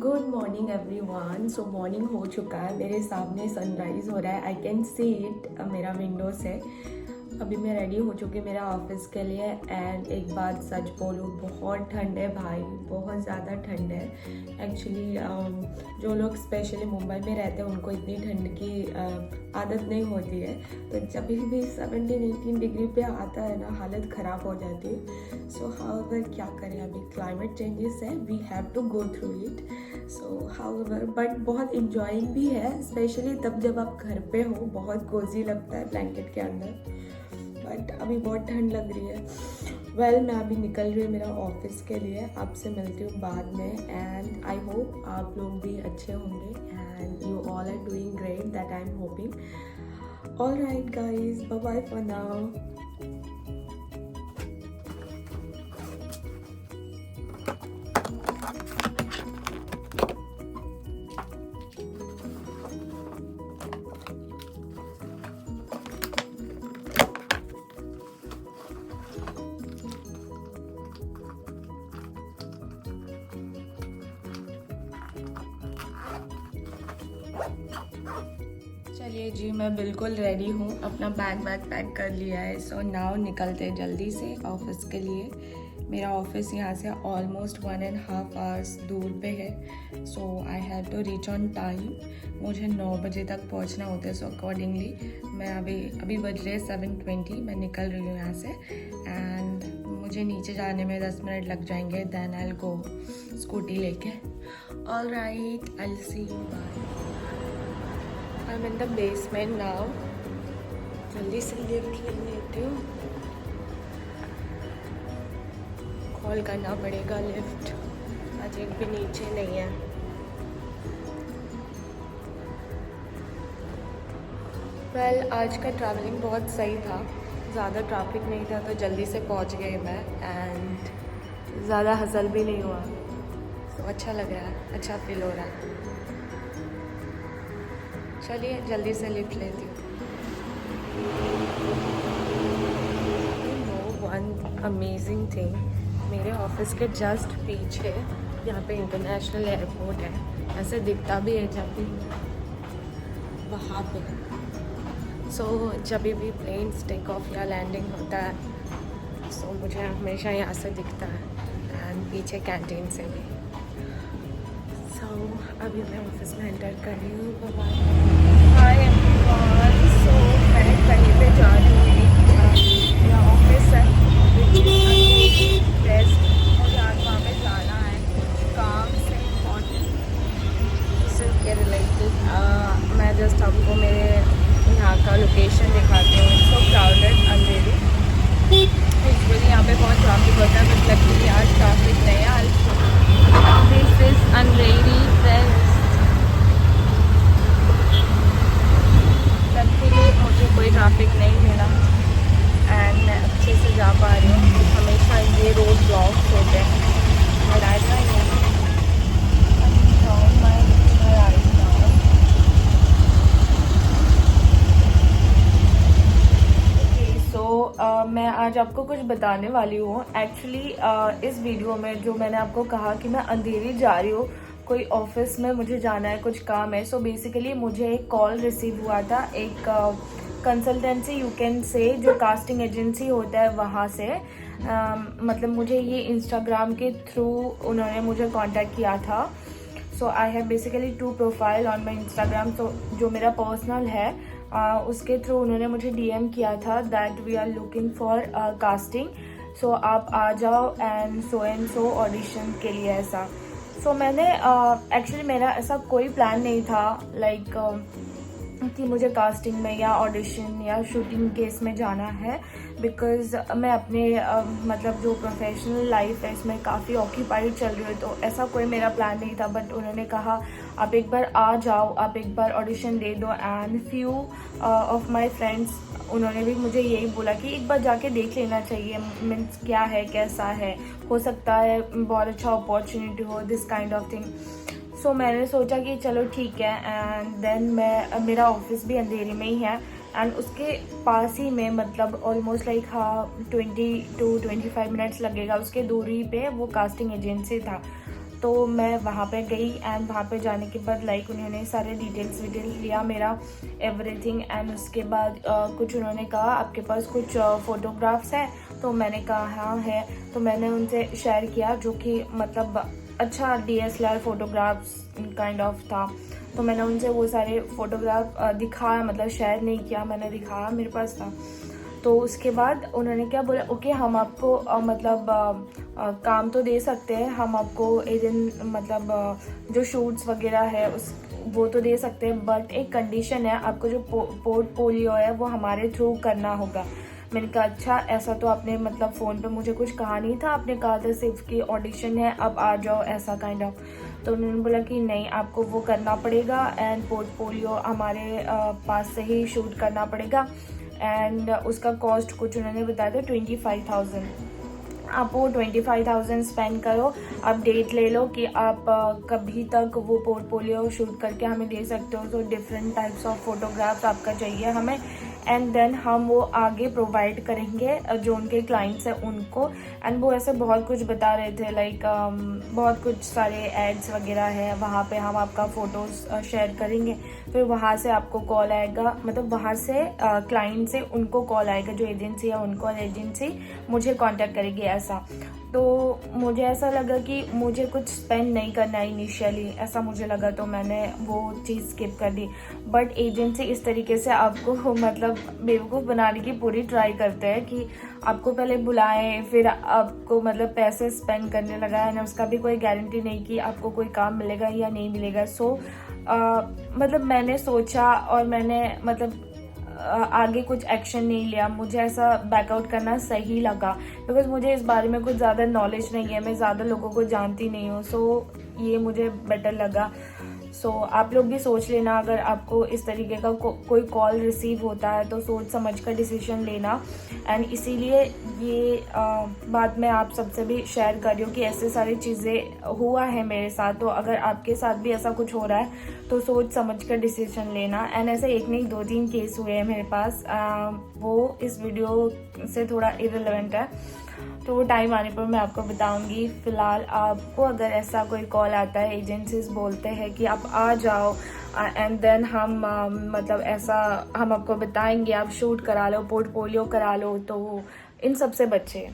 Good morning everyone. सो morning हो चुका है, मेरे सामने सनराइज़ हो रहा है। आई कैन सी इट मेरा विंडो से। अभी मैं रेडी हो चुकी मेरा ऑफिस के लिए। एंड एक बात सच बोलूँ, बहुत ठंड है भाई, बहुत ज़्यादा ठंड है। एक्चुअली जो लोग स्पेशली मुंबई में रहते हैं उनको इतनी ठंड की आदत नहीं होती है, तो जब भी 17-18 डिग्री पे आता है ना, हालत ख़राब हो जाती है। सो हाउएवर क्या करें, अभी क्लाइमेट चेंजेस है, we have to go through it. So however but बहुत इंजॉइंग भी है, स्पेशली तब जब आप घर पे हो, बहुत कोजी लगता है ब्लैंकेट के अंदर। बट अभी बहुत ठंड लग रही है। वेल मैं अभी निकल रही हूँ मेरा ऑफिस के लिए, आपसे मिलती हूँ बाद में। एंड आई होप आप लोग भी अच्छे होंगे and you all are doing great, that I am hoping. All right guys, bye bye for now. चलिए जी, मैं बिल्कुल रेडी हूँ, अपना बैग पैक कर लिया है। सो नाउ निकलते हैं जल्दी से ऑफिस के लिए। मेरा ऑफिस यहाँ से ऑलमोस्ट 1.5 आवर्स दूर पे है। So I have to reach on time. मुझे 9 बजे तक पहुँचना होता है। सो अकॉर्डिंगली मैं अभी बज रहे 7:20, मैं निकल रही हूँ यहाँ से। एंड मुझे नीचे जाने में 10 मिनट लग जाएंगे, then I will go scooty लेके। All right, I will see you, bye. I'm in the basement now. जल्दी से लिफ्ट ले लेती हूँ, कॉल करना पड़ेगा लिफ्ट, आज एक भी नीचे नहीं है। वेल आज का ट्रैवलिंग बहुत सही था, ज़्यादा ट्रैफिक नहीं था, तो जल्दी से पहुँच गई मैं। एंड ज़्यादा हसल भी नहीं हुआ, तो अच्छा लग रहा है, अच्छा फील हो रहा है। चलिए जल्दी से लिफ्ट लेती हूँ। वन अमेजिंग थिंग, मेरे ऑफिस के जस्ट पीछे यहाँ पे इंटरनेशनल एयरपोर्ट है। ऐसे दिखता भी है जब भी वहाँ पे। सो जब भी प्लेन्स टेक ऑफ या लैंडिंग होता है, सो मुझे हमेशा यहाँ से दिखता है। एंड पीछे कैंटीन से भी। अभी मैं ऑफिस में एंटर कर रही हूँ। Hi everyone. सो मैं कहीं पे जा रही हूँ, मेरा ऑफिस है बेस्ट, मुझे आज वहाँ पे जाना है काम से सिर्फ के रिलेटेड। मैं जस्ट आपको मेरे यहाँ का लोकेशन दिखाती हूँ। सो क्राउडेड, अंधेरी, यूजुअली यहाँ पे बहुत ट्रैफिक होता है, बट लकीली आज ट्रैफिक नहीं है। This is Andheri West. Luckily मुझे कोई ट्रैफिक नहीं मिला एंड मैं अच्छे से जा पा रही हूँ। हमेशा ये रोड ब्लॉक्स होते हैं। और आज मैं आज आपको कुछ बताने वाली हूँ। एक्चुअली इस वीडियो में जो मैंने आपको कहा कि मैं अंधेरी जा रही हूँ, कोई ऑफिस में मुझे जाना है, कुछ काम है। सो बेसिकली मुझे एक कॉल रिसीव हुआ था, एक कंसल्टेंसी यू कैन से, जो कास्टिंग एजेंसी होता है वहाँ से। मतलब मुझे ये इंस्टाग्राम के थ्रू उन्होंने मुझे कांटेक्ट किया था। So I have basically 2 profile on my Instagram. So जो मेरा पर्सनल है उसके थ्रू उन्होंने मुझे डीएम किया था that we are looking for casting, so आप आ जाओ एंड सो ऑडिशन के लिए ऐसा। सो मैंने एक्चुअली मेरा ऐसा कोई प्लान नहीं था लाइक कि मुझे कास्टिंग में या ऑडिशन या शूटिंग केस में जाना है, बिकॉज़ मैं अपने मतलब जो प्रोफेशनल लाइफ है इसमें काफ़ी ऑक्यूपाइड चल रही है, तो ऐसा कोई मेरा प्लान नहीं था। बट उन्होंने कहा आप एक बार आ जाओ, आप एक बार ऑडिशन दे दो। And few of my friends उन्होंने भी मुझे यही बोला कि एक बार जाके देख लेना चाहिए, मीन्स क्या है, कैसा है, हो सकता है बहुत अच्छा अपॉर्चुनिटी हो, दिस काइंड ऑफ थिंग। सो मैंने सोचा कि चलो ठीक है। एंड देन मेरा ऑफिस भी अंधेरी में ही है एंड उसके पास ही में, मतलब ऑलमोस्ट लाइक 20 to 25 मिनट्स लगेगा उसके दूरी पे वो कास्टिंग एजेंसी था। तो मैं वहाँ पे गई एंड वहाँ पे जाने के बाद लाइक उन्होंने सारे डिटेल्स लिया मेरा एवरीथिंग। एंड उसके बाद कुछ उन्होंने कहा आपके पास कुछ फ़ोटोग्राफ्स है, तो मैंने कहा हाँ है। तो मैंने उनसे शेयर किया, जो कि मतलब अच्छा DSLR फ़ोटोग्राफ्स काइंड ऑफ था। तो मैंने उनसे वो सारे फ़ोटोग्राफ दिखाया, मतलब शेयर नहीं किया, मैंने दिखाया, मेरे पास था। तो उसके बाद उन्होंने क्या बोला, ओके हम आपको काम तो दे सकते हैं, हम आपको एजेंट मतलब जो शूट्स वगैरह है उस वो तो दे सकते हैं, बट एक कंडीशन है, आपको जो पोर्टफोलियो है वो हमारे थ्रू करना होगा। मैंने कहा अच्छा, ऐसा तो आपने मतलब फ़ोन पे मुझे कुछ कहा नहीं था, आपने कहा था सिर्फ कि ऑडिशन है, अब आ जाओ, ऐसा काइंड ऑफ। तो उन्होंने बोला कि नहीं, आपको वो करना पड़ेगा एंड पोर्टफोलियो हमारे पास से ही शूट करना पड़ेगा। एंड उसका कॉस्ट कुछ उन्होंने बताया था 25,000। आप वो 25,000 स्पेंड करो, आप डेट ले लो कि आप कभी तक वो पोर्टफोलियो शूट करके हमें दे सकते हो। तो डिफरेंट टाइप्स ऑफ फोटोग्राफ्स आपका चाहिए हमें, एंड देन हम वो आगे प्रोवाइड करेंगे जो उनके क्लाइंट्स हैं उनको। एंड वो ऐसे बहुत कुछ बता रहे थे, लाइक बहुत कुछ सारे एड्स वगैरह है, वहाँ पे हम आपका फ़ोटोज़ शेयर करेंगे, फिर वहाँ से आपको कॉल आएगा, मतलब वहाँ से क्लाइंट से उनको कॉल आएगा, जो एजेंसी है उनको, और एजेंसी मुझे कांटेक्ट करेगी, ऐसा। तो मुझे ऐसा लगा कि मुझे कुछ स्पेंड नहीं करना है इनिशियली, ऐसा मुझे लगा, तो मैंने वो चीज़ स्किप कर दी। बट एजेंसी इस तरीके से आपको मतलब बेवकूफ़ बनाने की पूरी ट्राई करते हैं कि आपको पहले बुलाएं, फिर आपको मतलब पैसे स्पेंड करने लगा है ना, उसका भी कोई गारंटी नहीं कि आपको कोई काम मिलेगा या नहीं मिलेगा। सो मतलब मैंने सोचा और मैंने मतलब आगे कुछ एक्शन नहीं लिया। मुझे ऐसा बैकआउट करना सही लगा, बिकॉज मुझे इस बारे में कुछ ज़्यादा नॉलेज नहीं है, मैं ज़्यादा लोगों को जानती नहीं हूँ। सो ये मुझे बेटर लगा। सो आप लोग भी सोच लेना, अगर आपको इस तरीके का कोई कॉल रिसीव होता है तो सोच समझ कर डिसीजन लेना। एंड इसीलिए ये बात मैं आप सबसे भी शेयर कर रही हूँ कि ऐसे सारी चीज़ें हुआ है मेरे साथ, तो अगर आपके साथ भी ऐसा कुछ हो रहा है तो सोच समझ कर डिसीजन लेना। एंड ऐसे एक नहीं 2-3 केस हुए हैं मेरे पास, वो इस वीडियो से थोड़ा इररिलेवेंट है, तो वो टाइम आने पर मैं आपको बताऊंगी। फ़िलहाल आपको अगर ऐसा कोई कॉल आता है, एजेंसीज बोलते हैं कि आप आ जाओ एंड देन हम मतलब ऐसा हम आपको बताएंगे, आप शूट करा लो, पोर्टफोलियो करा लो, तो इन सब से बचे।